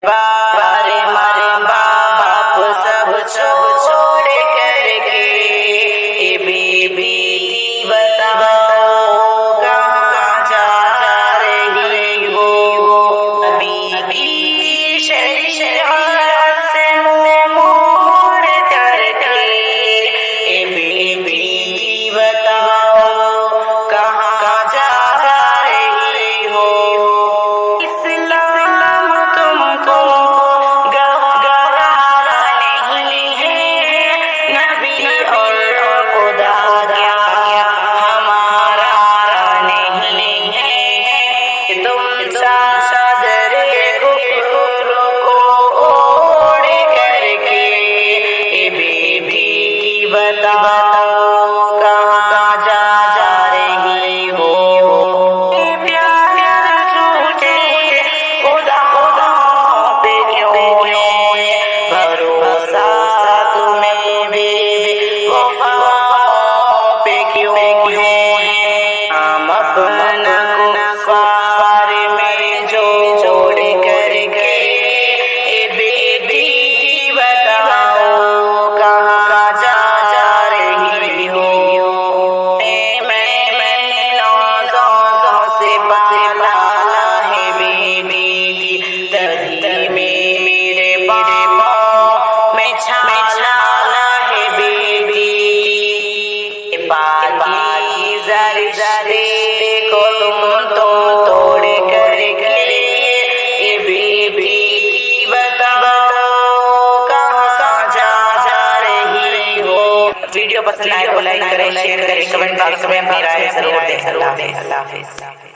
बारे मारे बाप सब छोड़ कर के बीबी बताओ कहाँ जा रही हो। अभी की शरीयत से मोड़ कर के बीबी बताओ कहाँ जा रही हो। बताओ कहाँ जा रही हो। प्यार झूठे खुदा पे क्यों है भरोसा तुम्हें भी वफा पे क्यों है। हम अपना कुफार में जोड़ करके बेबी बताओ कहाँ जा रही हो। मैंने नौज़ों से पाला है बेबी तभी मेरे पाँव में छाला है बेबी। पाकीज़ा रिश्ते को तुम तोड़ करके बेबी बताओ कहाँ जा रही हो। वीडियो पसंद आए तो लाइक करें, शेयर करें, कमेंट बॉक्स में अपनी राय जरूर दें। अल्लाह हाफिज़।